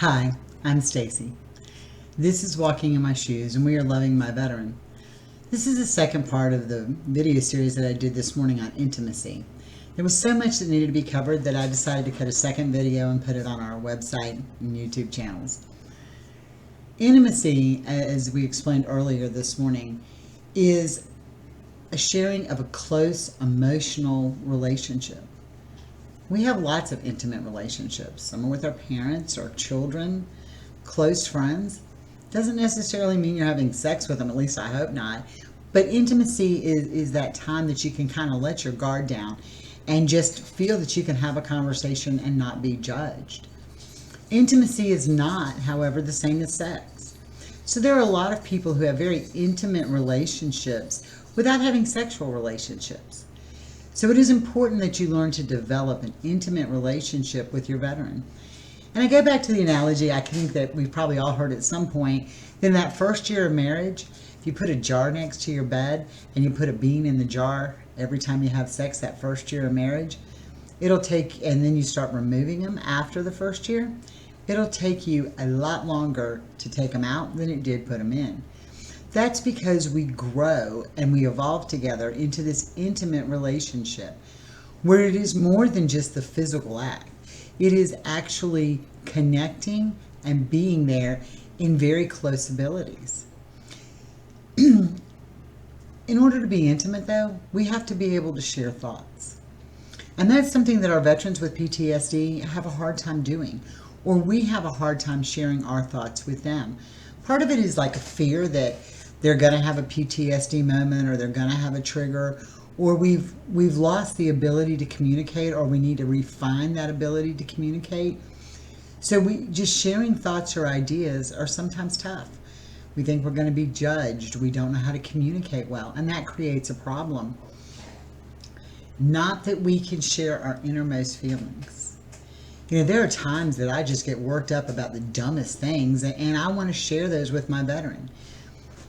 Hi, I'm Stacy. This is Walking in My Shoes, and we are Loving My Veteran. This is the second part of the video series that I did this morning on intimacy. There was so much that needed to be covered that I decided to cut a second video and put it on our website and YouTube channels. Intimacy, as we explained earlier this morning, is a sharing of a close emotional relationship. We have lots of intimate relationships. Some are with our parents or children, close friends. Doesn't necessarily mean you're having sex with them, at least I hope not. But intimacy is that time that you can kind of let your guard down and just feel that you can have a conversation and not be judged. Intimacy is not, however, the same as sex. So there are a lot of people who have very intimate relationships without having sexual relationships. So it is important that you learn to develop an intimate relationship with your veteran. And I go back to the analogy I think that we've probably all heard at some point. In that first year of marriage, if you put a jar next to your bed and you put a bean in the jar every time you have sex that first year of marriage, it'll take, and then you start removing them after the first year, it'll take you a lot longer to take them out than it did put them in. That's because we grow and we evolve together into this intimate relationship where it is more than just the physical act. It is actually connecting and being there in very close abilities. In order to be intimate, though, we have to be able to share thoughts. And that's something that our veterans with PTSD have a hard time doing, or we have a hard time sharing our thoughts with them. Part of it is like a fear that they're going to have a PTSD moment, or they're going to have a trigger, or we've lost the ability to communicate, or we need to refine that ability to communicate. So we just sharing thoughts or ideas are sometimes tough. We think we're going to be judged. We don't know how to communicate well, and that creates a problem. Not that we can share our innermost feelings. You know, there are times that I just get worked up about the dumbest things, and I want to share those with my veteran.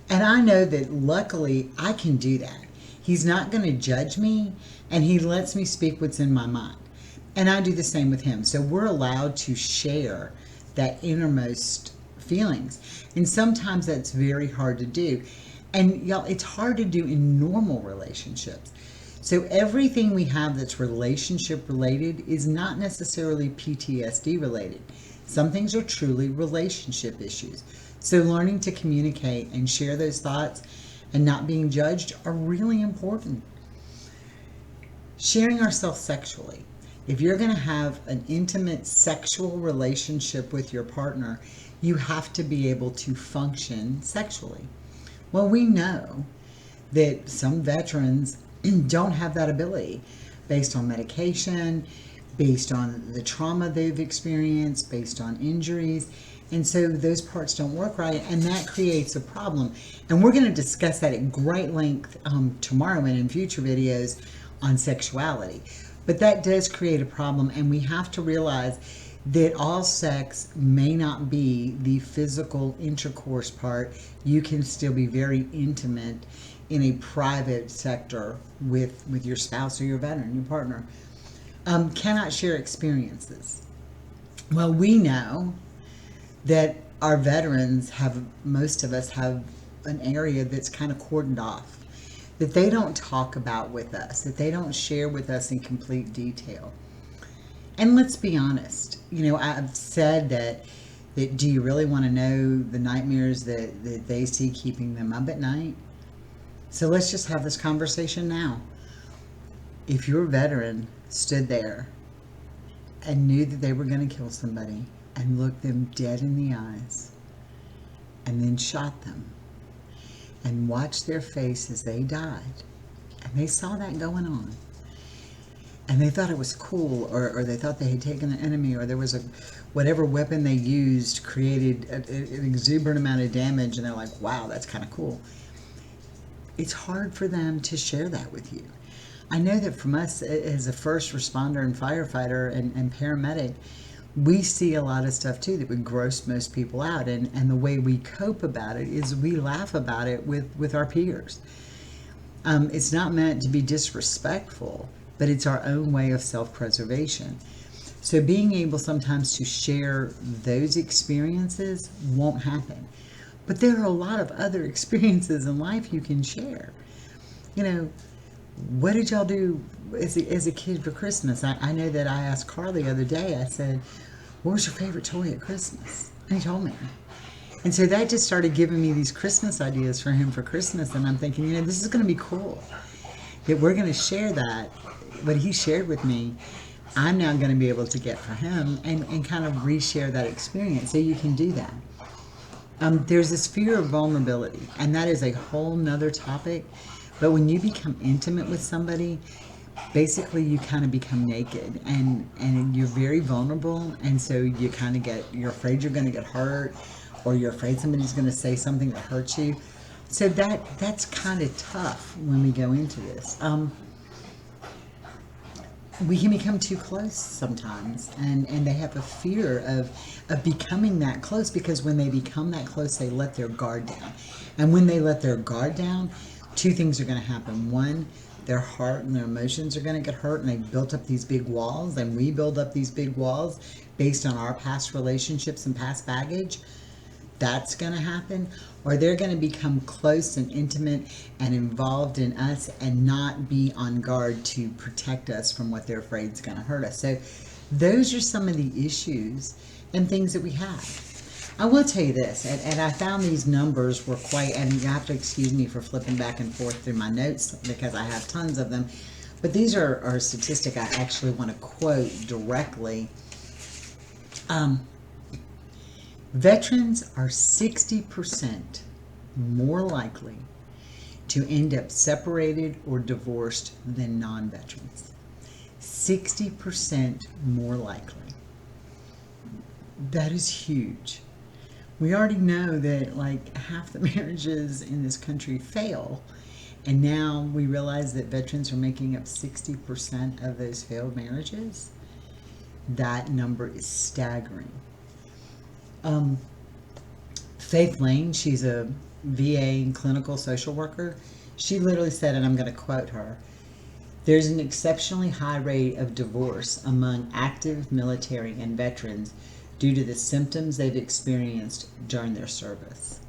And I know that luckily I can do that. He's not going to judge me, and he lets me speak what's in my mind. And I do the same with him. So we're allowed to share that innermost feelings. And sometimes that's very hard to do. And y'all, it's hard to do in normal relationships. So everything we have that's relationship related is not necessarily PTSD related. Some things are truly relationship issues. So learning to communicate and share those thoughts and not being judged are really important. Sharing ourselves sexually. If you're going to have an intimate sexual relationship with your partner, you have to be able to function sexually. Well, we know that some veterans don't have that ability based on medication, based on the trauma they've experienced, based on injuries. And so those parts don't work right, and that creates a problem. And we're going to discuss that at great length tomorrow and in future videos on sexuality. But that does create a problem, and we have to realize that all sex may not be the physical intercourse part. You can still be very intimate in a private sector with your spouse or your veteran, your partner. Cannot share experiences. Well, we know that our veterans most of us have an area that's kind of cordoned off, that they don't talk about with us, that they don't share with us in complete detail. And let's be honest, you know, I've said that do you really want to know the nightmares that they see keeping them up at night? So let's just have this conversation now. If your veteran stood there and knew that they were going to kill somebody and looked them dead in the eyes and then shot them and watched their face as they died, and they saw that going on, and they thought it was cool, or they thought they had taken the enemy, or there was whatever weapon they used created an exuberant amount of damage, and they're like, wow, that's kind of cool. It's hard for them to share that with you. I know that from us as a first responder and firefighter and paramedic, we see a lot of stuff too that would gross most people out, and the way we cope about it is we laugh about it with our peers. It's not meant to be disrespectful, but it's our own way of self-preservation. So being able sometimes to share those experiences won't happen. But there are a lot of other experiences in life you can share. You know, what did y'all do as a kid for Christmas? I know that I asked Carl the other day, I said, what was your favorite toy at Christmas? And he told me. And so that just started giving me these Christmas ideas for him for Christmas. And I'm thinking, you know, this is going to be cool. That we're going to share that, what he shared with me, I'm now going to be able to get for him and kind of reshare that experience. So you can do that. There's this fear of vulnerability, and that is a whole nother topic. But when you become intimate with somebody, basically you kind of become naked and you're very vulnerable. And so you kind of you're afraid you're going to get hurt, or you're afraid somebody's going to say something that hurts you. So that's kind of tough when we go into this. We can become too close sometimes, and they have a fear of becoming that close, because when they become that close, they let their guard down. And when they let their guard down, two things are going to happen. One, their heart and their emotions are going to get hurt, and they've built up these big walls, and we build up these big walls based on our past relationships and past baggage. That's going to happen. Or they're going to become close and intimate and involved in us and not be on guard to protect us from what they're afraid is going to hurt us. So those are some of the issues and things that we have. I will tell you this, and I found these numbers were quite, and you have to excuse me for flipping back and forth through my notes because I have tons of them, but these are a statistic I actually want to quote directly. Veterans are 60% more likely to end up separated or divorced than non-veterans. 60% more likely. That is huge. We already know that like half the marriages in this country fail, and now we realize that veterans are making up 60% of those failed marriages. That number is staggering. Faith Lane, she's a VA clinical social worker. She literally said, and I'm going to quote her, "There's an exceptionally high rate of divorce among active military and veterans due to the symptoms they've experienced during their service."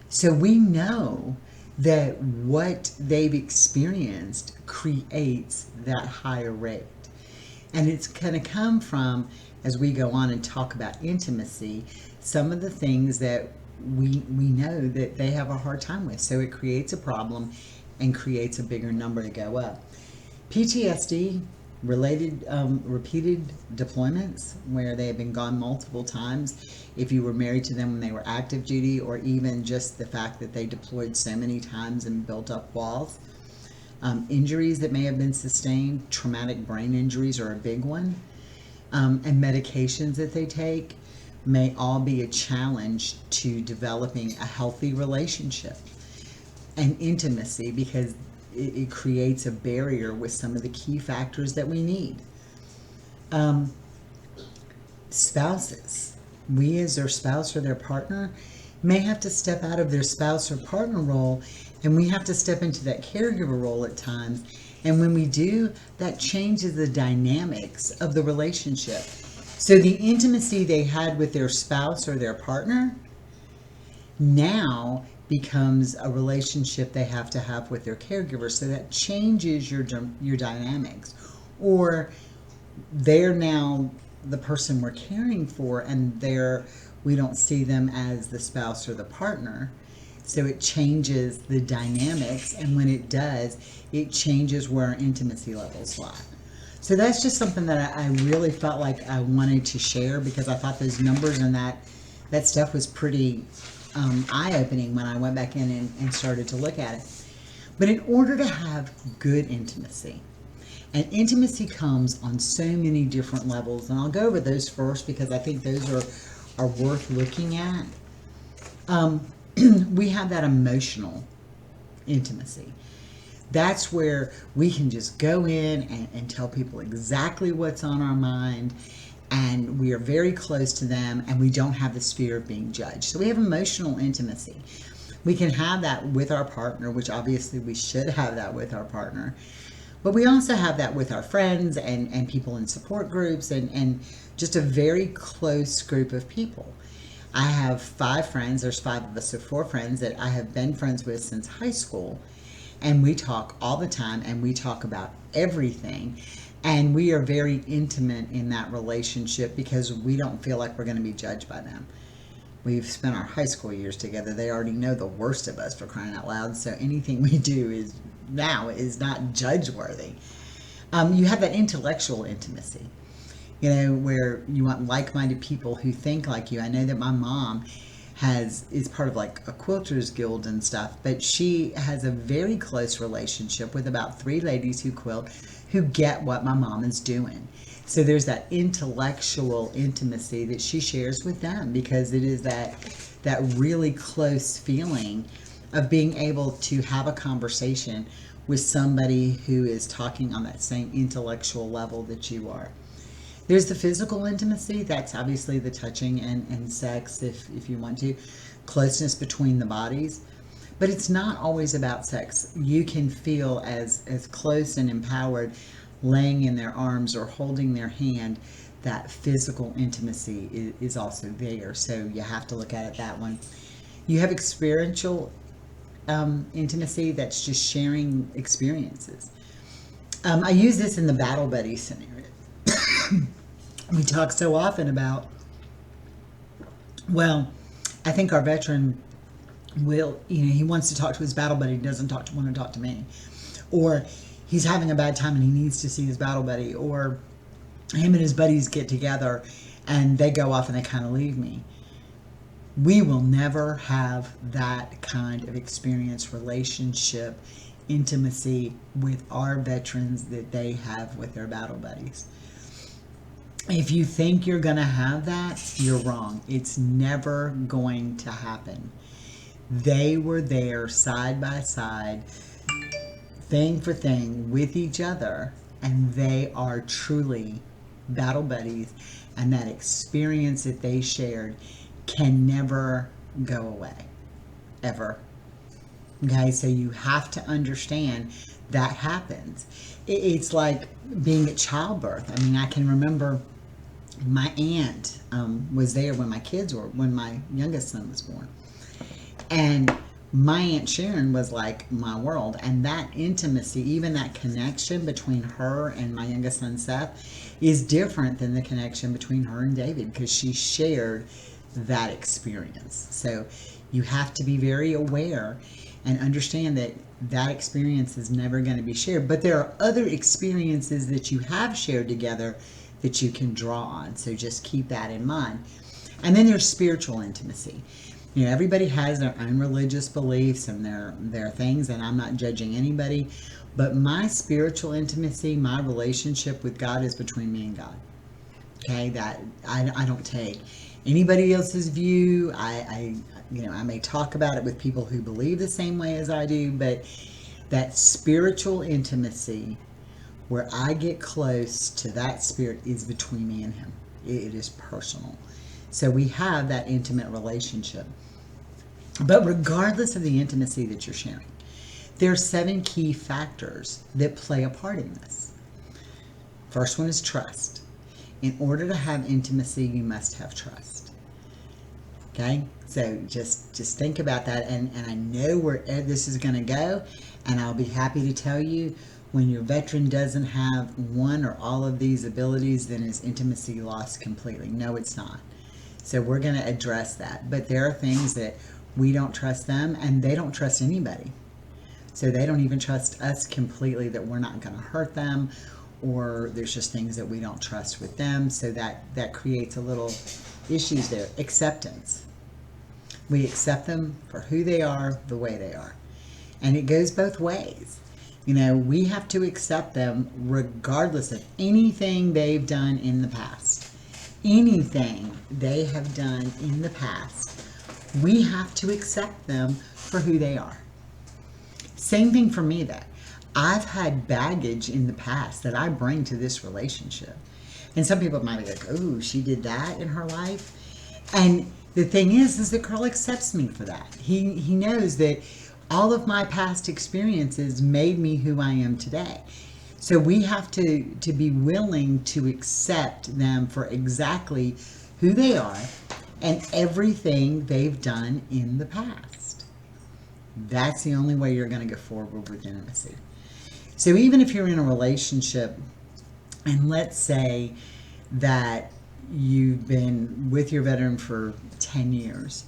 So we know that what they've experienced creates that higher rate. And it's going to come from, as we go on and talk about intimacy, some of the things that we know that they have a hard time with. So it creates a problem and creates a bigger number to go up. PTSD, related repeated deployments, where they have been gone multiple times, if you were married to them when they were active duty, or even just the fact that they deployed so many times and built up walls. Injuries that may have been sustained, traumatic brain injuries are a big one. And medications that they take may all be a challenge to developing a healthy relationship and intimacy, because it creates a barrier with some of the key factors that we need. Spouses. We as their spouse or their partner may have to step out of their spouse or partner role, and we have to step into that caregiver role at times. And when we do, that changes the dynamics of the relationship. So the intimacy they had with their spouse or their partner now becomes a relationship they have to have with their caregiver. So that changes your dynamics. Or they're now the person we're caring for, and we don't see them as the spouse or the partner. So it changes the dynamics, and when it does, it changes where our intimacy levels lie. So that's just something that I really felt like I wanted to share, because I thought those numbers and that stuff was pretty eye-opening when I went back in and started to look at it. But in order to have good intimacy, and intimacy comes on so many different levels, and I'll go over those first because I think those are worth looking at. We have that emotional intimacy. That's where we can just go in and tell people exactly what's on our mind, and we are very close to them, and we don't have this fear of being judged. So we have emotional intimacy. We can have that with our partner, which obviously we should have that with our partner. But we also have that with our friends and people in support groups and just a very close group of people. I have 5 friends. There's 5 of us, so 4 friends that I have been friends with since high school. And we talk all the time and we talk about everything. And we are very intimate in that relationship because we don't feel like we're going to be judged by them. We've spent our high school years together. They already know the worst of us, for crying out loud. So anything we do is not judge-worthy. You have that intellectual intimacy, where you want like-minded people who think like you. I know that my mom is part of like a quilters guild and stuff, but she has a very close relationship with about 3 ladies who quilt who get what my mom is doing. So there's that intellectual intimacy that she shares with them, because it is that really close feeling of being able to have a conversation with somebody who is talking on that same intellectual level that you are. There's the physical intimacy. That's obviously the touching and sex, if you want to. Closeness between the bodies. But it's not always about sex. You can feel as close and empowered laying in their arms or holding their hand. That physical intimacy is also there. So you have to look at it that one. You have experiential intimacy. That's just sharing experiences. I use this in the battle buddy scenario. We talk so often about, well, I think our veteran will, he wants to talk to his battle buddy, he doesn't want to talk to me. Or he's having a bad time and he needs to see his battle buddy. Or him and his buddies get together and they go off and they kind of leave me. We will never have that kind of experience, relationship, intimacy with our veterans that they have with their battle buddies. If you think you're going to have that, you're wrong. It's never going to happen. They were there side by side, thing for thing, with each other, and they are truly battle buddies, and that experience that they shared can never go away, ever. Okay, so you have to understand that happens. It's like being at childbirth. I mean, I can remember my aunt was there when my youngest son was born. And my Aunt Sharon was like my world. And that intimacy, even that connection between her and my youngest son Seth, is different than the connection between her and David, because she shared that experience. So you have to be very aware and understand that that experience is never going to be shared. But there are other experiences that you have shared together that you can draw on. So just keep that in mind. And then there's spiritual intimacy. Everybody has their own religious beliefs and their things, and I'm not judging anybody. But my spiritual intimacy, my relationship with God, is between me and God. Okay, that I don't take anybody else's view. I may talk about it with people who believe the same way as I do, but that spiritual intimacy where I get close to that spirit is between me and him. It is personal. So we have that intimate relationship. But regardless of the intimacy that you're sharing, there are 7 key factors that play a part in this. First one is trust. In order to have intimacy, you must have trust. Okay? So just think about that. And I know where this is going to go. And I'll be happy to tell you, when your veteran doesn't have one or all of these abilities, then is intimacy lost completely? No, it's not. So we're going to address that. But there are things that we don't trust them, and they don't trust anybody. So they don't even trust us completely, that we're not going to hurt them, or there's just things that we don't trust with them. So that creates a little issues there. Acceptance. We accept them for who they are, the way they are. And it goes both ways. We have to accept them regardless of anything they've done in the past. Anything they have done in the past, we have to accept them for who they are. Same thing for me, though. I've had baggage in the past that I bring to this relationship. And some people might be like, oh, she did that in her life. And the thing is that Carl accepts me for that. He knows that all of my past experiences made me who I am today. So we have to be willing to accept them for exactly who they are and everything they've done in the past. That's the only way you're going to go forward with intimacy. So even if you're in a relationship, and let's say that you've been with your veteran for 10 years,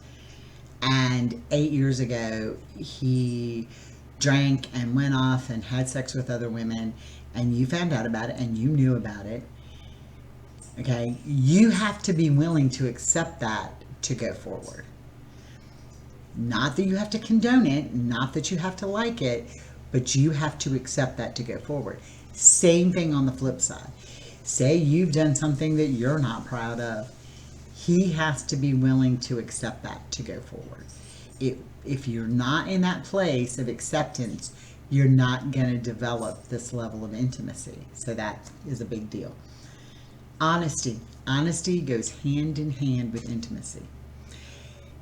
and 8 years ago he drank and went off and had sex with other women, and you found out about it and you knew about it, okay, you have to be willing to accept that to go forward. Not that you have to condone it, not that you have to like it, but you have to accept that to go forward. Same thing on the flip side. Say you've done something that you're not proud of. He has to be willing to accept that to go forward. If you're not in that place of acceptance, you're not going to develop this level of intimacy. So that is a big deal. Honesty. Honesty goes hand in hand with intimacy.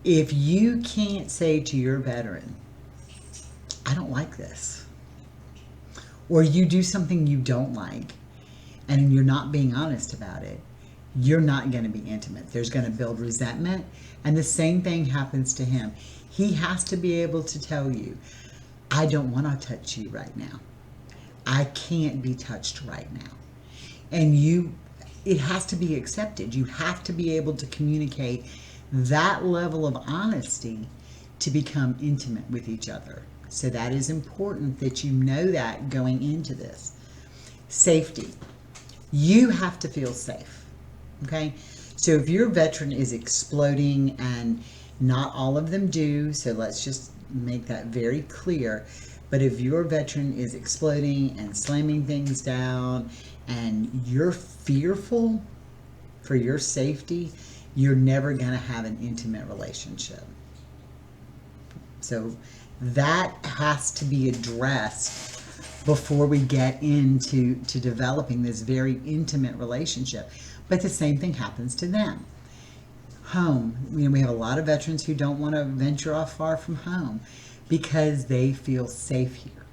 If you can't say to your veteran, I don't like this, or you do something you don't like, and you're not being honest about it, you're not going to be intimate. There's going to build resentment, and the same thing happens to him. He has to be able to tell you, I don't want to touch you right now. I can't be touched right now. And it has to be accepted. You have to be able to communicate that level of honesty to become intimate with each other. So that is important that you know that going into this. Safety. You have to feel safe. Okay? So if your veteran is exploding, and not all of them do, so let's just make that very clear. But if your veteran is exploding and slamming things down and you're fearful for your safety, you're never going to have an intimate relationship. So that has to be addressed before we get into developing this very intimate relationship. But the same thing happens to them. Home. We have a lot of veterans who don't want to venture off far from home because they feel safe here.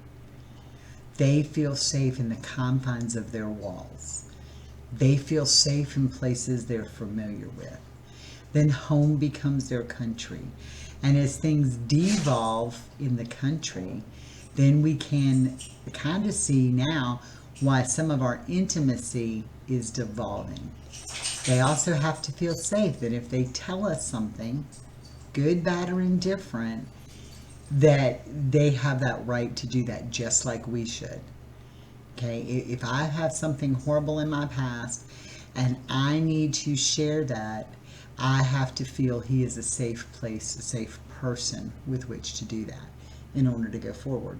They feel safe in the confines of their walls. They feel safe in places they're familiar with. Then home becomes their country. And as things devolve in the country, then we can kind of see now why some of our intimacy is devolving. They also have to feel safe that if they tell us something, good, bad, or indifferent, that they have that right to do that just like we should. Okay, if I have something horrible in my past and I need to share that, I have to feel he is a safe place, a safe person with which to do that in order to go forward.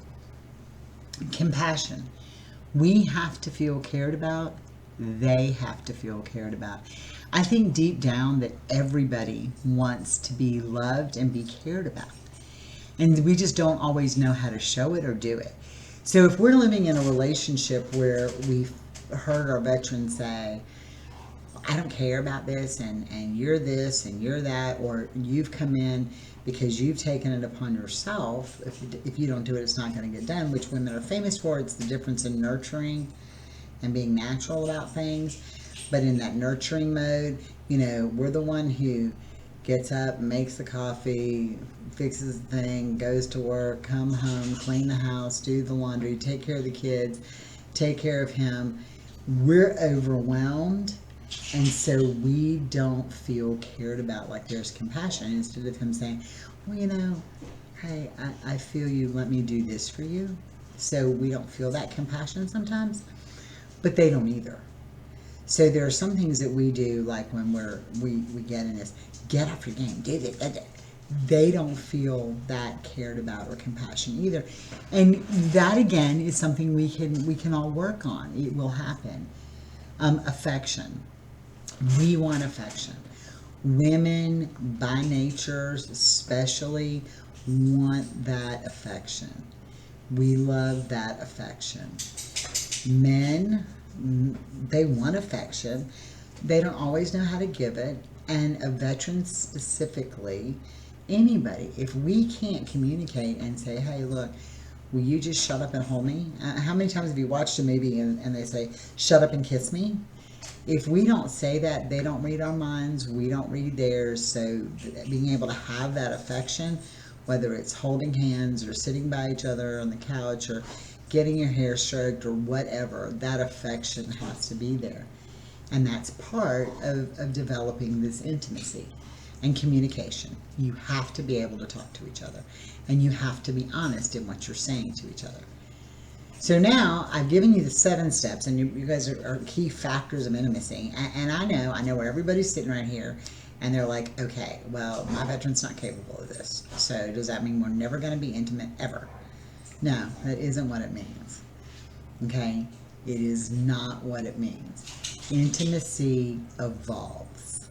Compassion. We have to feel cared about. They have to feel cared about. I think deep down that everybody wants to be loved and be cared about. And we just don't always know how to show it or do it. So if we're living in a relationship where we've heard our veterans say, I don't care about this, and you're this and you're that, or you've come in because you've taken it upon yourself. If you don't do it, it's not going to get done, which women are famous for. It's the difference in nurturing and being natural about things. But in that nurturing mode, we're the one who gets up, makes the coffee, fixes the thing, goes to work, come home, clean the house, do the laundry, take care of the kids, take care of him. We're overwhelmed, and so we don't feel cared about, like there's compassion, instead of him saying, well, hey, I feel you, let me do this for you. So we don't feel that compassion sometimes, but they don't either. So there are some things that we do, like when we get in this, get off your game, do this. They don't feel that cared about or compassion either. And that again is something we can all work on. It will happen. Affection. We want affection. Women, by nature especially, want that affection. We love that affection. Men, they want affection. They don't always know how to give it. And a veteran specifically, anybody, if we can't communicate and say, hey, look, will you just shut up and hold me? How many times have you watched a movie and they say, shut up and kiss me? If we don't say that, they don't read our minds, we don't read theirs. So being able to have that affection, whether it's holding hands or sitting by each other on the couch or getting your hair stroked or whatever, that affection has to be there. And that's part of developing this intimacy and communication. You have to be able to talk to each other, and you have to be honest in what you're saying to each other. So now I've given you the 7 steps, and you guys are key factors of intimacy. And I know where everybody's sitting right here, and they're like, okay, well, my veteran's not capable of this. So does that mean we're never going to be intimate ever? No, that isn't what it means. Okay? It is not what it means. Intimacy evolves.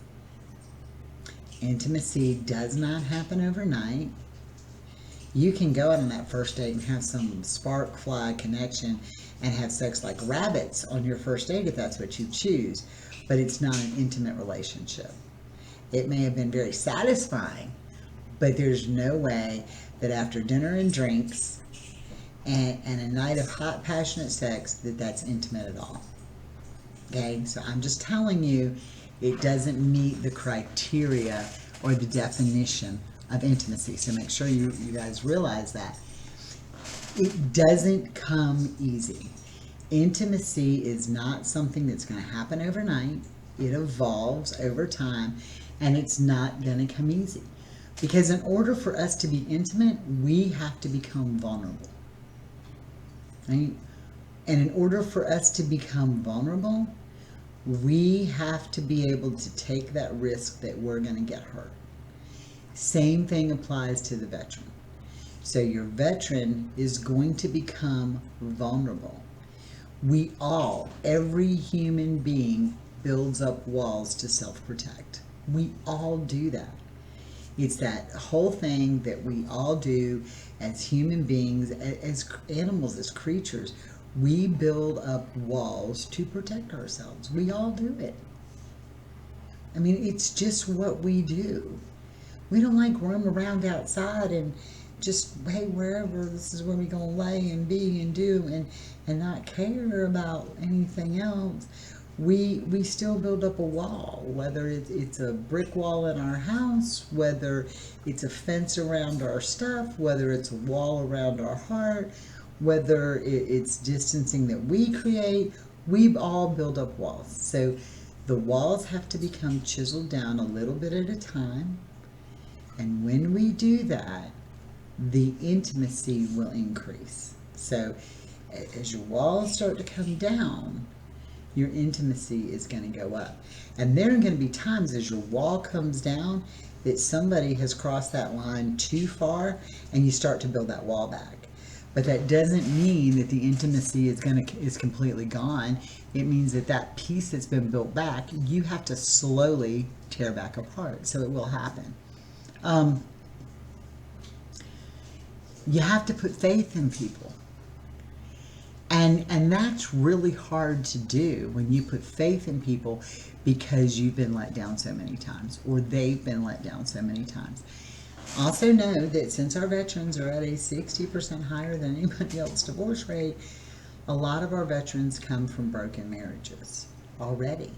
Intimacy does not happen overnight. You can go out on that first date and have some spark fly connection and have sex like rabbits on your first date if that's what you choose, but it's not an intimate relationship. It may have been very satisfying, but there's no way that after dinner and drinks and a night of hot, passionate sex that's intimate at all. Okay, so I'm just telling you, it doesn't meet the criteria or the definition of intimacy. So make sure you guys realize that. It doesn't come easy. Intimacy is not something that's going to happen overnight. It evolves over time, and it's not going to come easy. Because in order for us to be intimate, we have to become vulnerable. Right? And in order for us to become vulnerable, we have to be able to take that risk that we're going to get hurt. Same thing applies to the veteran. So your veteran is going to become vulnerable. We all, every human being, builds up walls to self-protect. We all do that. It's that whole thing that we all do as human beings, as animals, as creatures. We build up walls to protect ourselves. We all do it. I mean, it's just what we do. We don't like roam around outside and just, hey, wherever, this is where we're going to lay and be and do and not care about anything else. We still build up a wall, whether it's a brick wall in our house, whether it's a fence around our stuff, whether it's a wall around our heart, whether it's distancing that we create. We all build up walls. So the walls have to become chiseled down a little bit at a time. And when we do that, the intimacy will increase. So as your walls start to come down, your intimacy is going to go up. And there are going to be times as your wall comes down that somebody has crossed that line too far and you start to build that wall back. But that doesn't mean that the intimacy is completely gone. It means that piece that's been built back, you have to slowly tear back apart. So it will happen. You have to put faith in people. And that's really hard to do when you put faith in people because you've been let down so many times or they've been let down so many times. Also know that since our veterans are at a 60% higher than anybody else divorce rate, a lot of our veterans come from broken marriages already.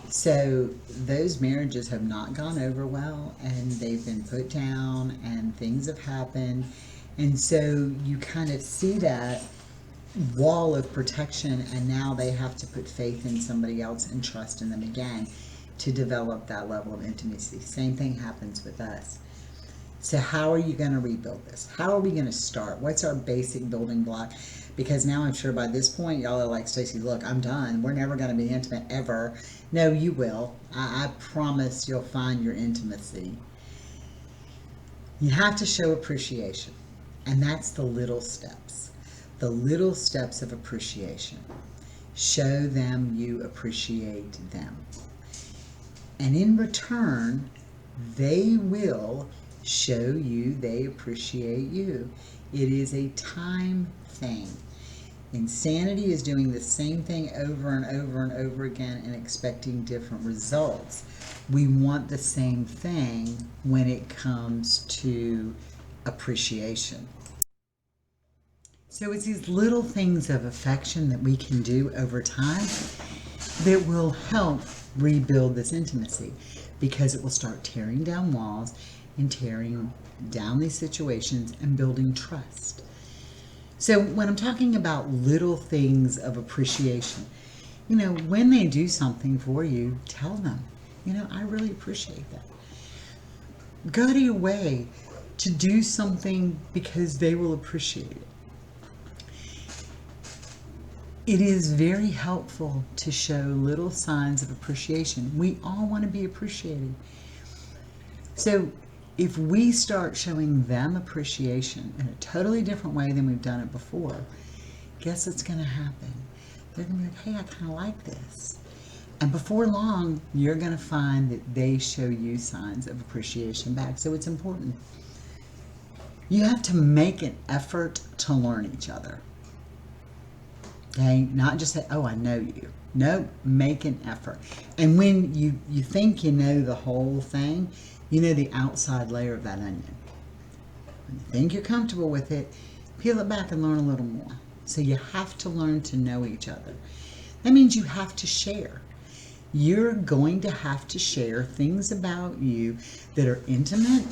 So those marriages have not gone over well and they've been put down and things have happened. And so you kind of see that wall of protection, and now they have to put faith in somebody else and trust in them again to develop that level of intimacy. Same thing happens with us. So how are you going to rebuild this? How are we going to start? What's our basic building block? Because now I'm sure by this point, y'all are like, Stacy, look, I'm done. We're never going to be intimate ever. No, you will. I promise you'll find your intimacy. You have to show appreciation. And that's the little steps. The little steps of appreciation. Show them you appreciate them. And in return, they will show you they appreciate you. It is a time thing. Insanity is doing the same thing over and over and over again and expecting different results. We want the same thing when it comes to appreciation. So it's these little things of affection that we can do over time that will help rebuild this intimacy, because it will start tearing down walls and tearing down these situations and building trust. So when I'm talking about little things of appreciation, when they do something for you, tell them, I really appreciate that. Go to your way to do something because they will appreciate it. It is very helpful to show little signs of appreciation. We all want to be appreciated. So if we start showing them appreciation in a totally different way than we've done it before, guess what's going to happen? They're going to be like, hey, I kind of like this. And before long, you're going to find that they show you signs of appreciation back. So it's important. You have to make an effort to learn each other. Okay, not just say, oh, I know you. No, make an effort. And when you think you know the whole thing, you know the outside layer of that onion. When you think you're comfortable with it, peel it back and learn a little more. So you have to learn to know each other. That means you have to share. You're going to have to share things about you that are intimate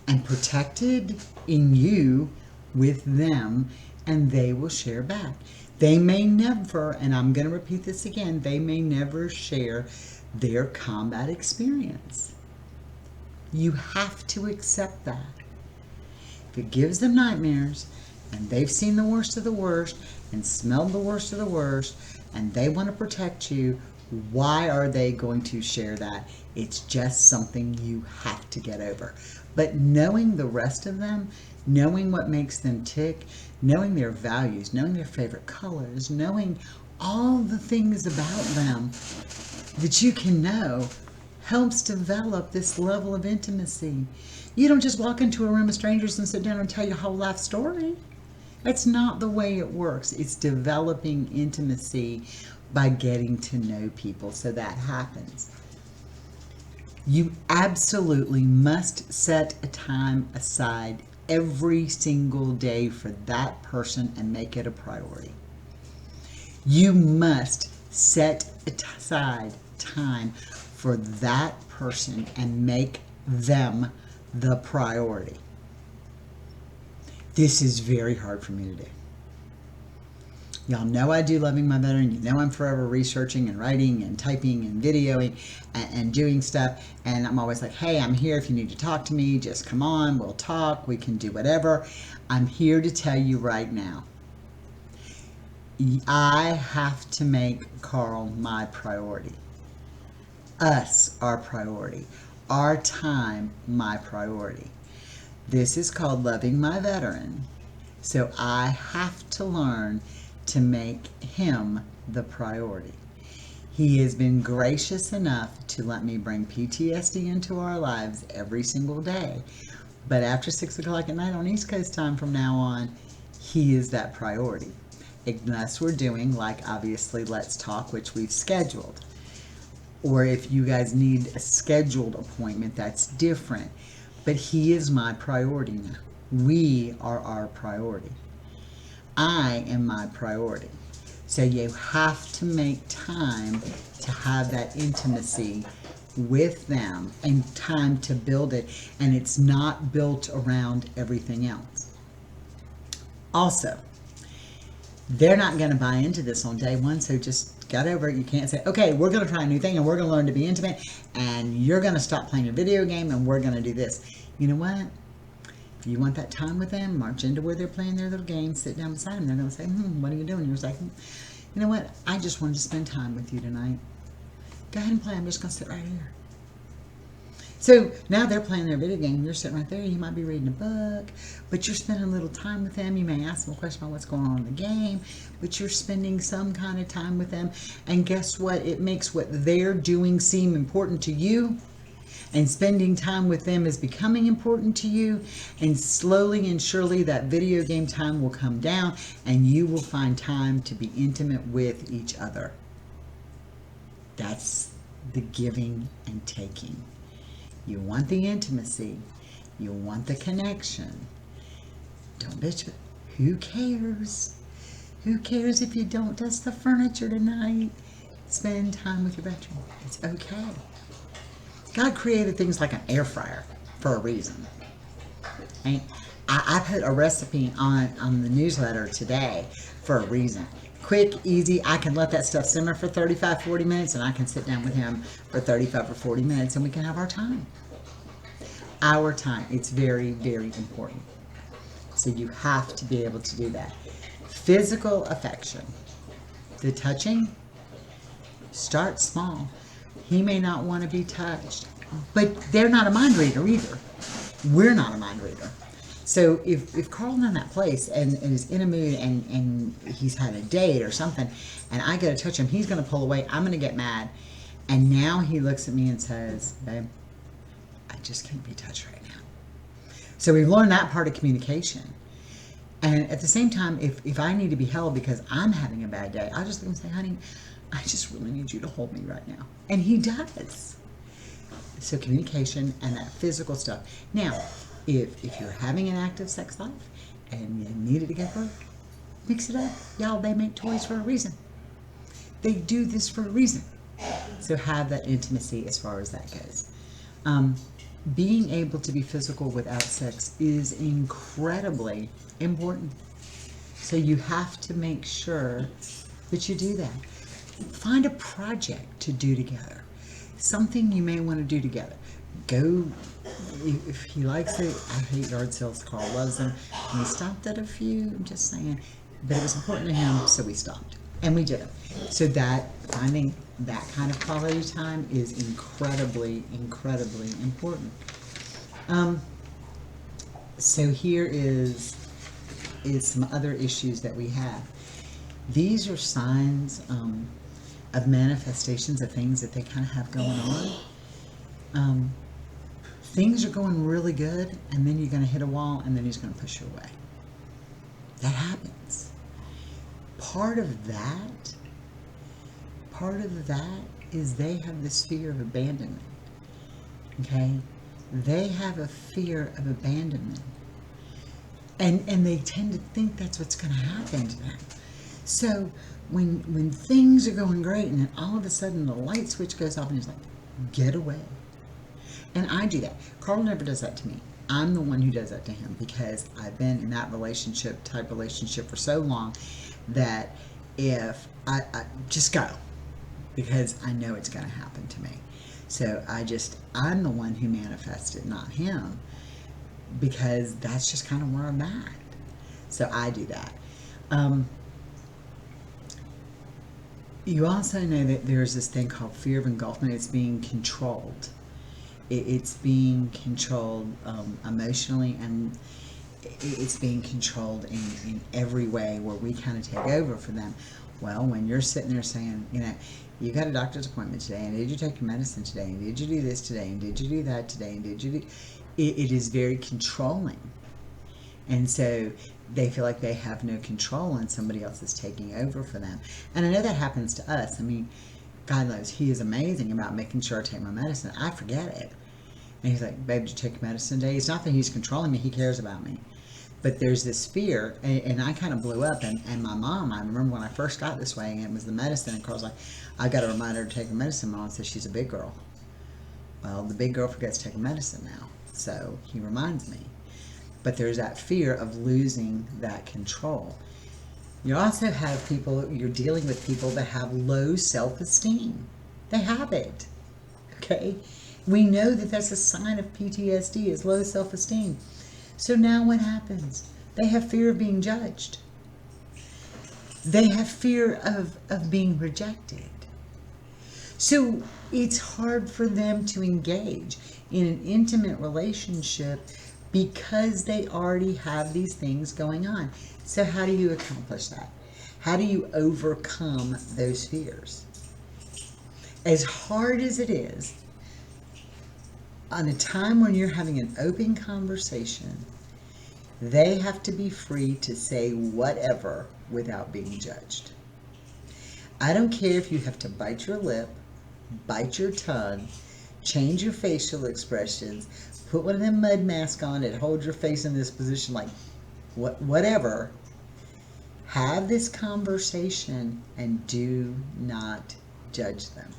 and protected in you with them, and they will share back. They may never, and I'm going to repeat this again, they may never share their combat experience. You have to accept that. If it gives them nightmares, and they've seen the worst of the worst, and smelled the worst of the worst, and they want to protect you, why are they going to share that? It's just something you have to get over. But knowing the rest of them, knowing what makes them tick, knowing their values, knowing their favorite colors, knowing all the things about them that you can know, helps develop this level of intimacy. You don't just walk into a room of strangers and sit down and tell your whole life story. That's not the way it works. It's developing intimacy by getting to know people. So that happens. You absolutely must set a time aside every single day for that person and make it a priority. You must set aside time for that person and make them the priority. This is very hard for me to do. Y'all know I do Loving My Veteran. You know I'm forever researching and writing and typing and videoing and doing stuff. And I'm always like, hey, I'm here if you need to talk to me. Just come on, we'll talk. We can do whatever. I'm here to tell you right now, I have to make Carl my priority. Us our priority. Our time my priority. This is called Loving My Veteran. So I have to learn to make him the priority. He has been gracious enough to let me bring PTSD into our lives every single day. But after 6 o'clock at night on East Coast time from now on, he is that priority. Unless we're doing, like obviously Let's Talk, which we've scheduled. Or if you guys need a scheduled appointment, that's different. But he is my priority now. We are our priority. I am my priority. So you have to make time to have that intimacy with them and time to build it. And it's not built around everything else. Also, they're not going to buy into this on day one, so just get over it. You can't say, okay, we're going to try a new thing and we're going to learn to be intimate and you're going to stop playing your video game and we're going to do this. You know what? If you want that time with them, march into where they're playing their little game, sit down beside them. They're going to say, what are you doing? You're like, you know what? I just wanted to spend time with you tonight. Go ahead and play. I'm just going to sit right here. So now they're playing their video game. You're sitting right there. You might be reading a book, but you're spending a little time with them. You may ask them a question about what's going on in the game, but you're spending some kind of time with them. And guess what? It makes what they're doing seem important to you. And spending time with them is becoming important to you. And slowly and surely that video game time will come down and you will find time to be intimate with each other. That's the giving and taking. You want the intimacy. You want the connection. Don't bitch it. Who cares? Who cares if you don't dust the furniture tonight? Spend time with your bedroom. It's okay. God created things like an air fryer for a reason. Right? I put a recipe on the newsletter today for a reason. Quick, easy. I can let that stuff simmer for 35, 40 minutes, and I can sit down with him for 35 or 40 minutes, and we can have our time. Our time. It's very, very important. So you have to be able to do that. Physical affection. The touching, start small. He may not want to be touched, but they're not a mind reader either. We're not a mind reader. So if Carl's in that place and is in a mood and he's had a date or something, and I go to touch him, he's going to pull away. I'm going to get mad. And now he looks at me and says, babe, I just can't be touched right now. So we've learned that part of communication. And at the same time, if I need to be held because I'm having a bad day, I'll just look and say, honey, I just really need you to hold me right now. And he does. So communication and that physical stuff. Now, if you're having an active sex life and you need it together, mix it up. Y'all, they make toys for a reason. They do this for a reason. So have that intimacy as far as that goes. Being able to be physical without sex is incredibly important. So you have to make sure that you do that. Find a project to do together. Something you may want to do together. Go, if he likes it. I hate yard sales. Carl loves them. And we stopped at a few, I'm just saying. But it was important to him, so we stopped. And we did it. So that, finding that kind of quality time is incredibly, incredibly important. So here is some other issues that we have. These are signs of manifestations of things that they kind of have going on. Things are going really good, and then you're going to hit a wall, and then he's going to push you away. That happens. Part of that is they have this fear of abandonment. Okay? They have a fear of abandonment. And they tend to think that's what's going to happen to them. So when things are going great, and then all of a sudden the light switch goes off, and he's like, get away. And I do that. Carl never does that to me. I'm the one who does that to him because I've been in that relationship for so long that if I just go, because I know it's going to happen to me. So I'm the one who manifests it, not him, because that's just kind of where I'm at. So I do that. You also know that there's this thing called fear of engulfment. It's being controlled. It's being controlled emotionally, and it's being controlled in every way where we kind of take over for them. Well, when you're sitting there saying, you got a doctor's appointment today, and did you take your medicine today, and did you do this today, and did you do that today, and did you do... It is very controlling. And so they feel like they have no control and somebody else is taking over for them. And I know that happens to us. I mean, God knows he is amazing about making sure I take my medicine. I forget it. And he's like, babe, did you take your medicine today? It's not that he's controlling me. He cares about me. But there's this fear, and I kind of blew up. And my mom, I remember when I first got this way, and it was the medicine, and Carl's like, I got to remind her to take her medicine. Mom says she's a big girl. Well, the big girl forgets to take her medicine now. So he reminds me. But there's that fear of losing that control. You also have people, you're dealing with people that have low self-esteem. They have it. Okay? We know that that's a sign of PTSD, is low self-esteem. So now what happens? They have fear of being judged. They have fear of being rejected. So it's hard for them to engage in an intimate relationship because they already have these things going on. So how do you accomplish that? How do you overcome those fears? As hard as it is, on a time when you're having an open conversation, they have to be free to say whatever without being judged. I don't care if you have to bite your lip, bite your tongue, change your facial expressions, put one of them mud masks on and hold your face in this position, like whatever. Have this conversation and do not judge them.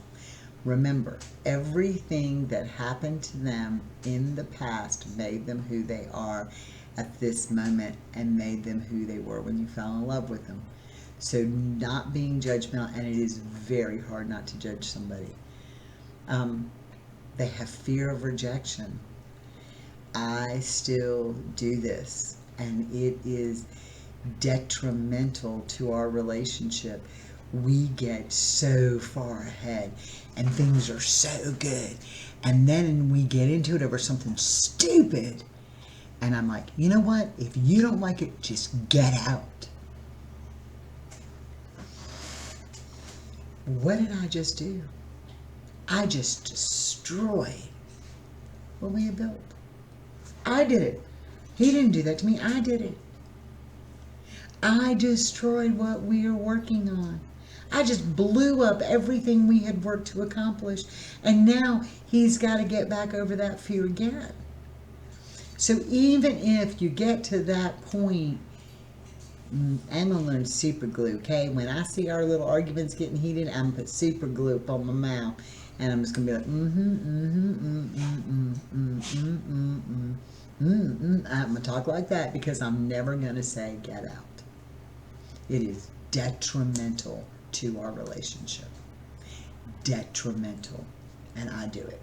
Remember, everything that happened to them in the past made them who they are at this moment and made them who they were when you fell in love with them. So not being judgmental, and it is very hard not to judge somebody. They have fear of rejection. I still do this, and it is detrimental to our relationship. We get so far ahead and things are so good, and then we get into it over something stupid, and I'm like, you know what, if you don't like it, just get out. What did I just do? I just destroyed what we had built. I did it. He didn't do that to me. I did it. I destroyed what we are working on. I just blew up everything we had worked to accomplish. And now he's got to get back over that fear again. So even if you get to that point, I'm going to learn super glue, okay? When I see our little arguments getting heated, I'm going to put super glue up on my mouth. And I'm just going to be like, I'm going to talk like that because I'm never going to say get out. It is detrimental to our relationship. Detrimental. And I do it.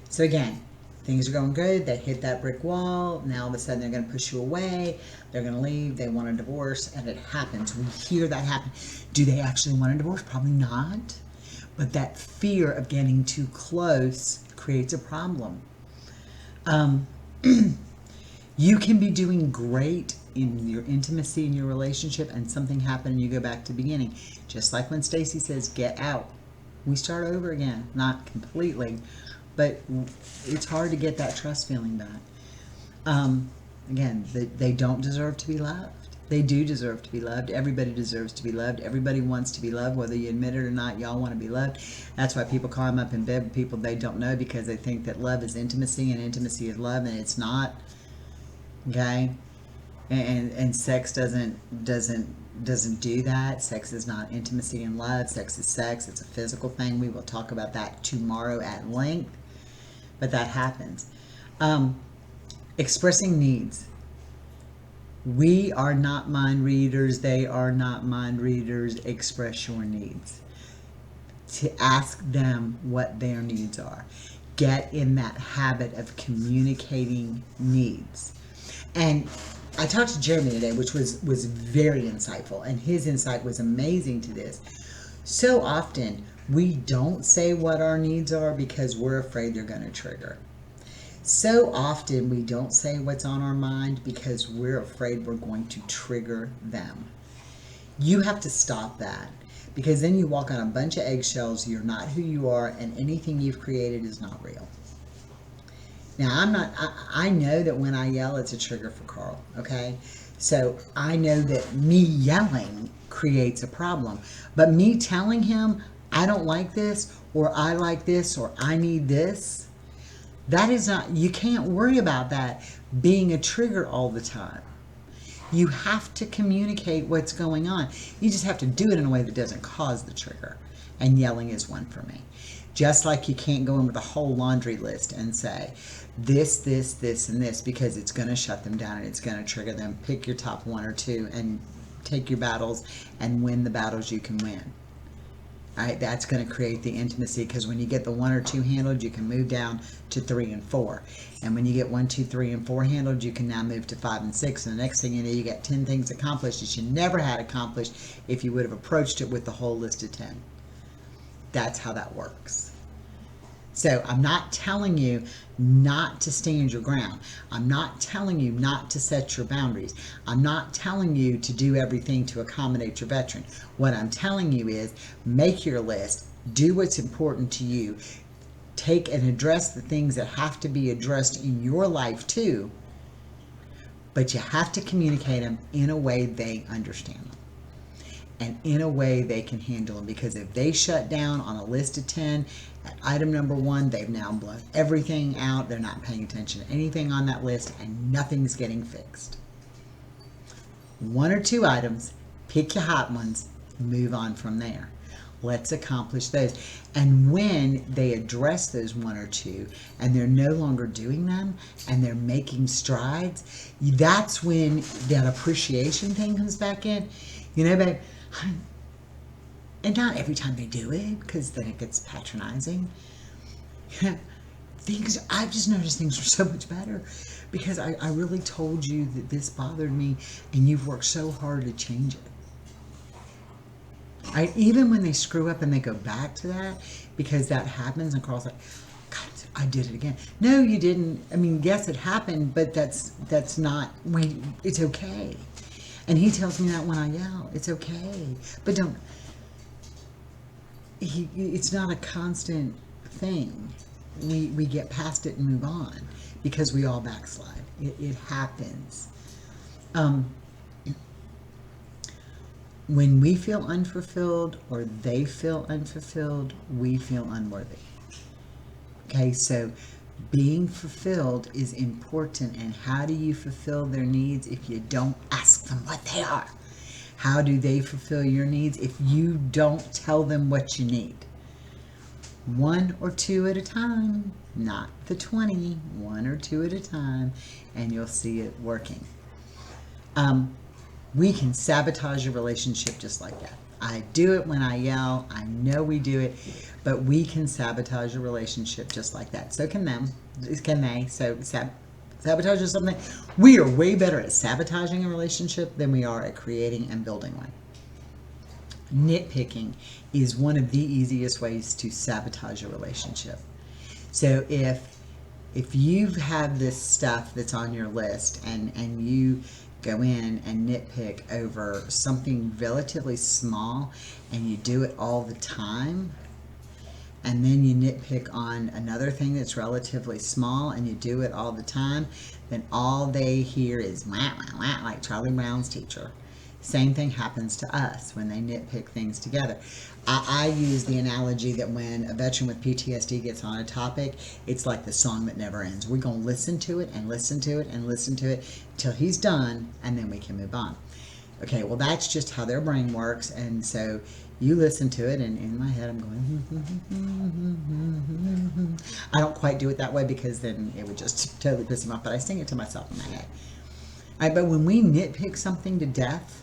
So again, things are going good. They hit that brick wall. Now all of a sudden they're going to push you away. They're going to leave. They want a divorce. And it happens. We hear that happen. Do they actually want a divorce? Probably not. But that fear of getting too close creates a problem. You can be doing great in your intimacy in your relationship and something happened and you go back to the beginning. Just like when Stacy says, get out. We start over again. Not completely, but it's hard to get that trust feeling back. Again, they don't deserve to be loved. They do deserve to be loved. Everybody deserves to be loved. Everybody wants to be loved, whether you admit it or not. Y'all want to be loved. That's why people climb up in bed with people they don't know, because they think that love is intimacy and intimacy is love, and it's not. Okay? And sex doesn't do that. Sex is not intimacy and love. Sex is sex. It's a physical thing. We will talk about that tomorrow at length. But that happens. Expressing needs. We are not mind readers. They are not mind readers. Express your needs. To ask them what their needs are. Get in that habit of communicating needs. And I talked to Jeremy today, which was very insightful, and his insight was amazing to this. So often, we don't say what our needs are because we're afraid they're going to trigger. So often, we don't say what's on our mind because we're afraid we're going to trigger them. You have to stop that, because then you walk on a bunch of eggshells, you're not who you are, and anything you've created is not real. Now, I know that when I yell, it's a trigger for Carl, okay? So I know that me yelling creates a problem. But me telling him, I don't like this, or I like this, or I need this, that is not, you can't worry about that being a trigger all the time. You have to communicate what's going on. You just have to do it in a way that doesn't cause the trigger. And yelling is one for me. Just like you can't go in with a whole laundry list and say, this, and this, because it's going to shut them down and it's going to trigger them. Pick your top one or two and take your battles and win the battles you can win. All right, that's going to create the intimacy, because when you get the 1 or 2 handled, you can move down to 3 and 4. And when you get 1, 2, 3, and 4 handled, you can now move to 5 and 6. And the next thing you know, you got 10 things accomplished that you never had accomplished if you would have approached it with the whole list of 10. That's how that works. So I'm not telling you not to stand your ground. I'm not telling you not to set your boundaries. I'm not telling you to do everything to accommodate your veteran. What I'm telling you is make your list, do what's important to you, take and address the things that have to be addressed in your life too, but you have to communicate them in a way they understand them. And in a way they can handle them, because if they shut down on a list of 10 at item number 1, they've now blown everything out. They're not paying attention to anything on that list, and nothing's getting fixed. 1 or 2 items, pick your hot ones, move on from there. Let's accomplish those. And when they address those 1 or 2 and they're no longer doing them and they're making strides, that's when that appreciation thing comes back in. You know, babe, and not every time they do it, because then it gets patronizing. I've just noticed things are so much better because I really told you that this bothered me and you've worked so hard to change it. Even when they screw up and they go back to that, because that happens, and Carl's like, God, I did it again. No, you didn't. I mean, yes, it happened, but that's not, it's okay. And he tells me that when I yell, it's okay. But it's not a constant thing. We get past it and move on because we all backslide. It happens. When we feel unfulfilled or they feel unfulfilled, we feel unworthy. Okay, so being fulfilled is important. And how do you fulfill their needs if you don't ask them what they are? How do they fulfill your needs if you don't tell them what you need? 1 or 2 at a time, not the 20, 1 or 2 at a time, and you'll see it working. We can sabotage a relationship just like that. I do it when I yell. I know we do it, but we can sabotage a relationship just like that. So can they. So sabotage is something. We are way better at sabotaging a relationship than we are at creating and building one. Nitpicking is one of the easiest ways to sabotage a relationship. So if you have this stuff that's on your list and you go in and nitpick over something relatively small and you do it all the time, and then you nitpick on another thing that's relatively small and you do it all the time, then all they hear is wah, wah, wah, like Charlie Brown's teacher. Same thing happens to us when they nitpick things together. I use the analogy that when a veteran with PTSD gets on a topic, it's like the song that never ends. We're going to listen to it and listen to it and listen to it till he's done, and then we can move on. Okay, well, that's just how their brain works. And so you listen to it, and in my head I'm going, I don't quite do it that way because then it would just totally piss him off, but I sing it to myself in my head. All right, but when we nitpick something to death,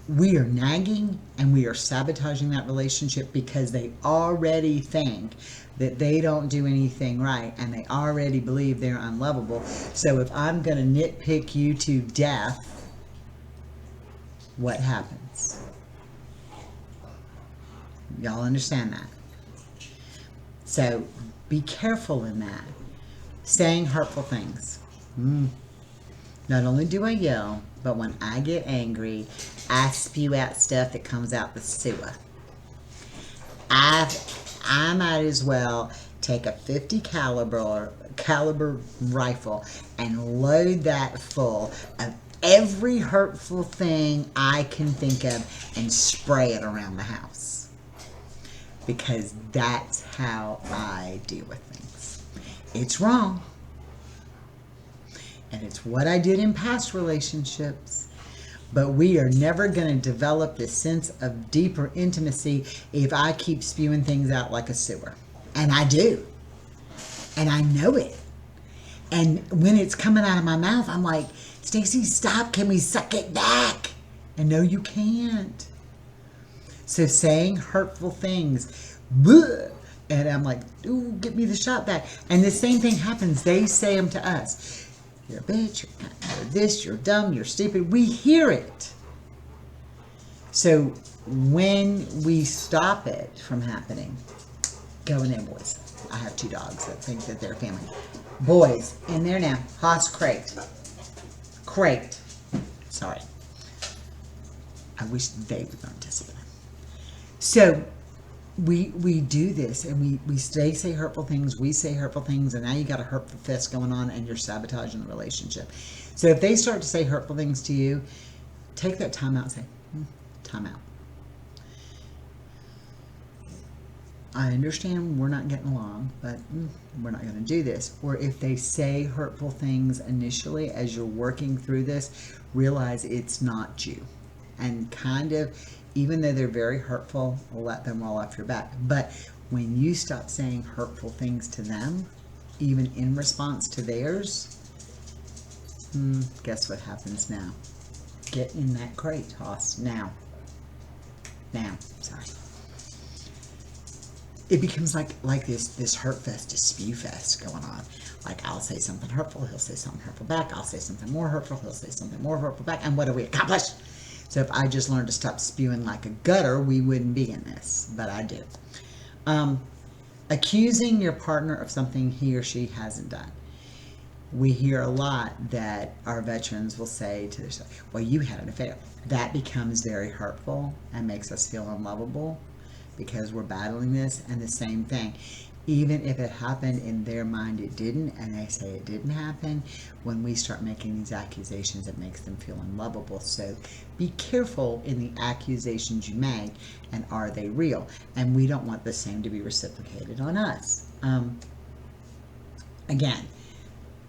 we are nagging and we are sabotaging that relationship because they already think that they don't do anything right and they already believe they're unlovable. So if I'm going to nitpick you to death, what happens? Y'all understand that? So be careful in that. Saying hurtful things. Not only do I yell, but when I get angry, I spew out stuff that comes out the sewer. I might as well take a .50 caliber rifle and load that full of every hurtful thing I can think of and spray it around the house. Because that's how I deal with things. It's wrong. And it's what I did in past relationships. But we are never going to develop this sense of deeper intimacy if I keep spewing things out like a sewer. And I do. And I know it. And when it's coming out of my mouth, I'm like, Stacy, stop. Can we suck it back? And no, you can't. So saying hurtful things, bleh, and I'm like, ooh, get me the shot back. And the same thing happens. They say them to us. You're a bitch, you're this, you're dumb, you're stupid. We hear it. So when we stop it from happening, go in there, boys. I have 2 dogs that think that they're family. Boys, in there now. Haas crate. Crate. Sorry. I wish they would learn discipline. So we do this and we say hurtful things, we say hurtful things, and now you got a hurtful fest going on and you're sabotaging the relationship. So if they start to say hurtful things to you, take that time out and say, time out. I understand we're not getting along, but we're not going to do this. Or if they say hurtful things initially as you're working through this, realize it's not you. And kind of, even though they're very hurtful, let them roll off your back. But when you stop saying hurtful things to them, even in response to theirs, guess what happens now? Get in that crate, Hoss. Now. Sorry. It becomes like this Hurtfest, this spew fest going on. Like, I'll say something hurtful, he'll say something hurtful back. I'll say something more hurtful, he'll say something more hurtful back. And what do we accomplish? So if I just learned to stop spewing like a gutter, we wouldn't be in this. But I do. Accusing your partner of something he or she hasn't done. We hear a lot that our veterans will say to themselves, well, you had an affair. That becomes very hurtful and makes us feel unlovable because we're battling this. And the same thing, even if it happened in their mind it didn't, and they say it didn't happen, when we start making these accusations, it makes them feel unlovable. So be careful in the accusations you make, and are they real? And we don't want the same to be reciprocated on us. Again,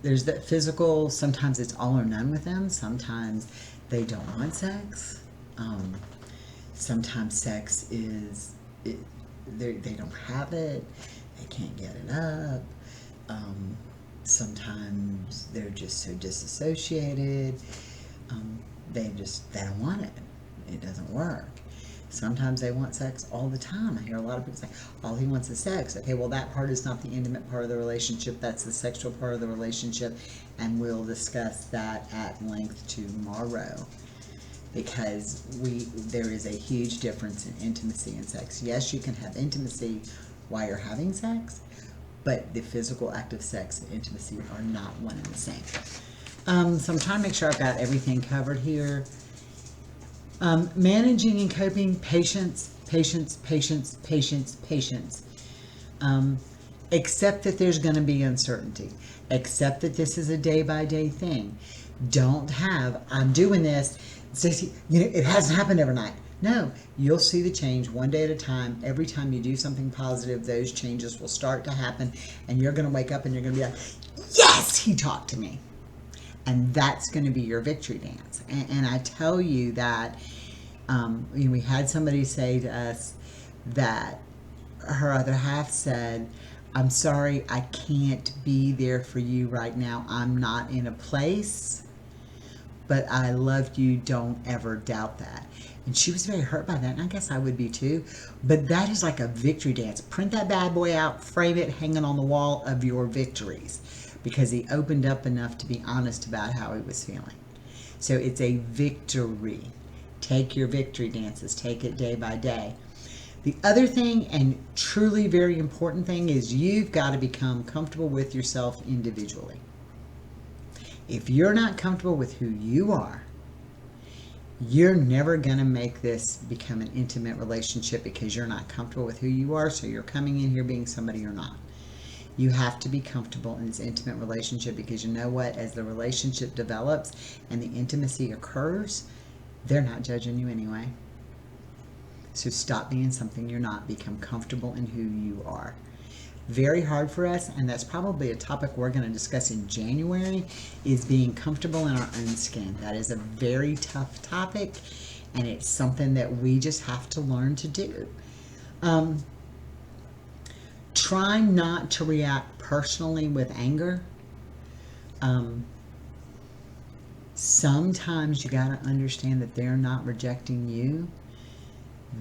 there's that physical, sometimes it's all or none with them. Sometimes they don't want sex. Sometimes sex is, they don't have it. They can't get it up. Sometimes they're just so disassociated. They don't want it. It doesn't work. Sometimes they want sex all the time. I hear a lot of people say, all he wants is sex. Okay, well, that part is not the intimate part of the relationship. That's the sexual part of the relationship. And we'll discuss that at length tomorrow. Because there is a huge difference in intimacy and sex. Yes, you can have intimacy while you're having sex, but the physical act of sex and intimacy are not one and the same. So I'm trying to make sure I've got everything covered here. Managing and coping, patience. Accept that there's going to be uncertainty. Accept that this is a day-by-day thing. Don't have, I'm doing this, Stacy, it hasn't happened overnight. No, you'll see the change one day at a time. Every time you do something positive, those changes will start to happen, and you're going to wake up and you're going to be like, yes, he talked to me. And that's going to be your victory dance. And I tell you that we had somebody say to us that her other half said, I'm sorry, I can't be there for you right now. I'm not in a place, but I love you. Don't ever doubt that. And she was very hurt by that, and I guess I would be too. But that is like a victory dance. Print that bad boy out, frame it, hang it on the wall of your victories, because he opened up enough to be honest about how he was feeling. So it's a victory. Take your victory dances. Take it day by day. The other thing, and truly very important thing, is you've got to become comfortable with yourself individually. If you're not comfortable with who you are, you're never going to make this become an intimate relationship, because you're not comfortable with who you are. So you're coming in here being somebody you're not. You have to be comfortable in this intimate relationship, because you know what? As the relationship develops and the intimacy occurs, they're not judging you anyway. So stop being something you're not. Become comfortable in who you are. Very hard for us, and that's probably a topic we're going to discuss in January, is being comfortable in our own skin. That is a very tough topic, and it's something that we just have to learn to do. Try not to react personally with anger. Sometimes you got to understand that they're not rejecting you.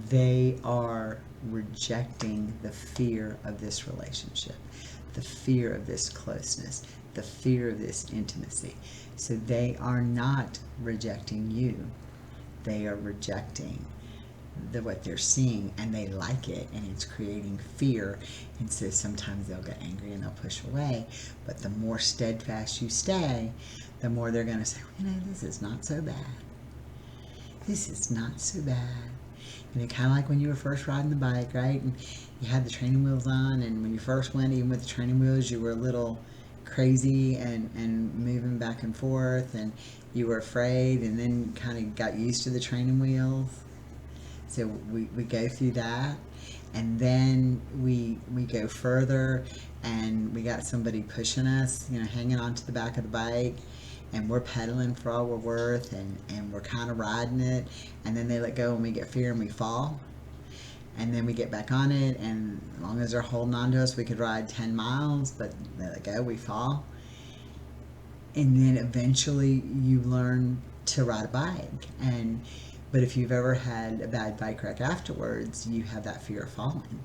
They are rejecting the fear of this relationship, the fear of this closeness, the fear of this intimacy. So they are not rejecting you. They are rejecting what they're seeing, and they like it, and it's creating fear. And so sometimes they'll get angry and they'll push away. But the more steadfast you stay, the more they're going to say, this is not so bad. This is not so bad. Kind of like when you were first riding the bike, right? And you had the training wheels on, and when you first went, even with the training wheels, you were a little crazy and moving back and forth, and you were afraid, and then kind of got used to the training wheels. So we go through that. And then we go further, and we got somebody pushing us, hanging onto the back of the bike, and we're pedaling for all we're worth, and we're kind of riding it, and then they let go and we get fear and we fall. And then we get back on it, and as long as they're holding on to us, we could ride 10 miles, but they let go, we fall. And then eventually you learn to ride a bike. But if you've ever had a bad bike wreck afterwards, you have that fear of falling.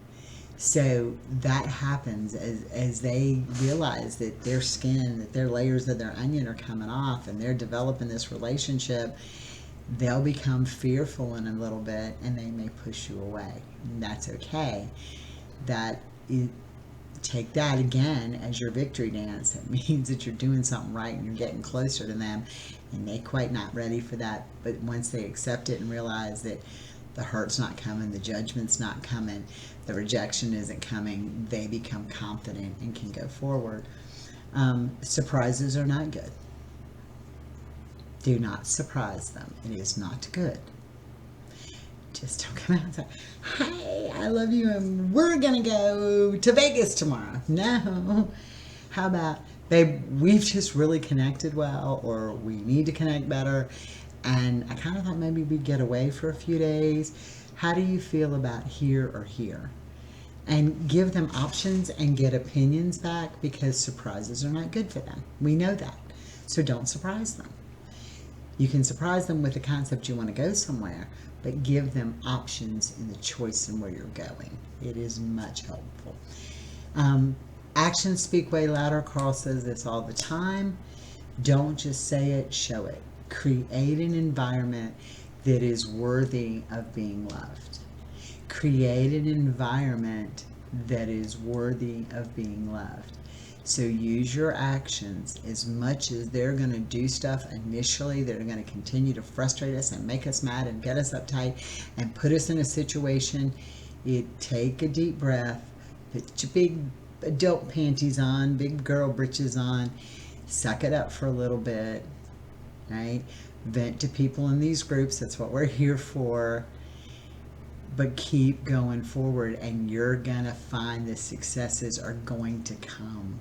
So that happens as they realize that their skin, that their layers of their onion are coming off, and they're developing this relationship. They'll become fearful in a little bit, and they may push you away. And that's okay. Take that again as your victory dance. It means that you're doing something right and you're getting closer to them, and they're quite not ready for that. But once they accept it and realize that the hurt's not coming, the judgment's not coming, the rejection isn't coming, they become confident and can go forward. Surprises are not good. Do not surprise them. It is not good. Just don't come out and say, "Hey, I love you and we're going to go to Vegas tomorrow." No. How about, "Babe, we've just really connected well," or "we need to connect better, and I kind of thought maybe we'd get away for a few days. How do you feel about here or here?" And give them options and get opinions back, because surprises are not good for them. We know that. So don't surprise them. You can surprise them with the concept you want to go somewhere, but give them options in the choice in where you're going. It is much helpful. Actions speak way louder. Carl says this all the time. Don't just say it, show it. Create an environment that is worthy of being loved. Create an environment that is worthy of being loved. So use your actions. As much as they're going to do stuff initially, they're going to continue to frustrate us and make us mad and get us uptight and put us in a situation. Take a deep breath, put your big adult panties on, big girl britches on, suck it up for a little bit, right? Vent to people in these groups. That's what we're here for. But keep going forward, and you're going to find the successes are going to come.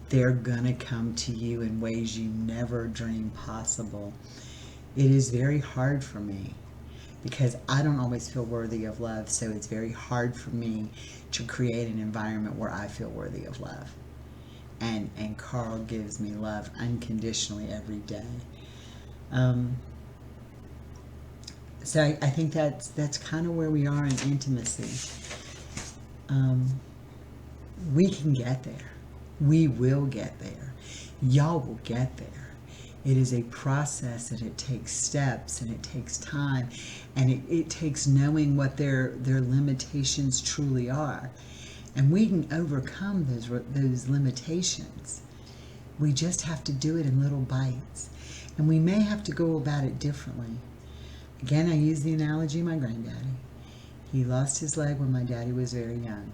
They're going to come to you in ways you never dreamed possible. It is very hard for me because I don't always feel worthy of love, so it's very hard for me to create an environment where I feel worthy of love. And Carl gives me love unconditionally every day. So I think that's kind of where we are in intimacy. We can get there. We will get there. Y'all will get there. It is a process, and it takes steps, and it takes time, and it takes knowing what their limitations truly are. And we can overcome those limitations. We just have to do it in little bites. And we may have to go about it differently. Again, I use the analogy of my granddaddy. He lost his leg when my daddy was very young.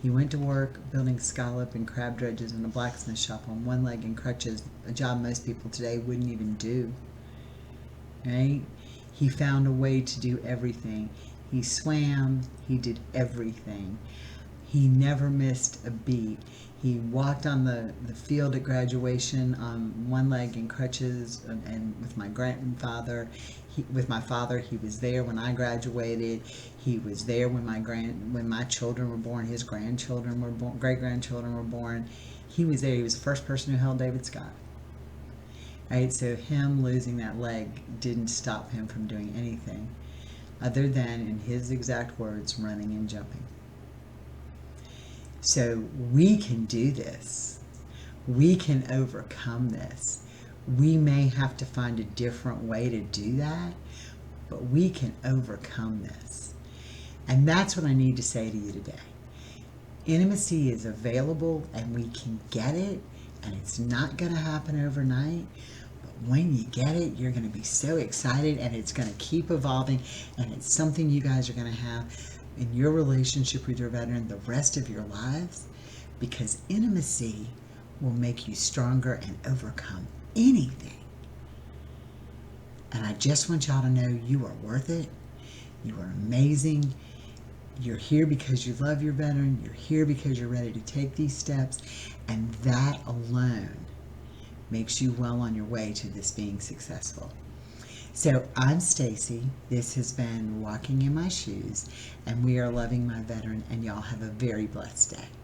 He went to work building scallop and crab dredges in a blacksmith shop on one leg and crutches, a job most people today wouldn't even do. Right? He found a way to do everything. He swam, he did everything. He never missed a beat. He walked on the field at graduation on one leg in crutches, and with my grandfather. With my father, he was there when I graduated. He was there when my children were born. His grandchildren were born, great-grandchildren were born. He was there. He was the first person who held David Scott. Right? So him losing that leg didn't stop him from doing anything other than, in his exact words, running and jumping. So we can do this. We can overcome this. We may have to find a different way to do that, but we can overcome this. And that's what I need to say to you today. Intimacy is available, and we can get it, and it's not going to happen overnight. But when you get it, you're going to be so excited, and it's going to keep evolving, and it's something you guys are going to have in your relationship with your veteran the rest of your lives, because intimacy will make you stronger and overcome anything. And I just want y'all to know you are worth it. You are amazing. You're here because you love your veteran. You're here because you're ready to take these steps. And that alone makes you well on your way to this being successful. So I'm Stacy. This has been Walking in My Shoes, and we are loving my veteran, and y'all have a very blessed day.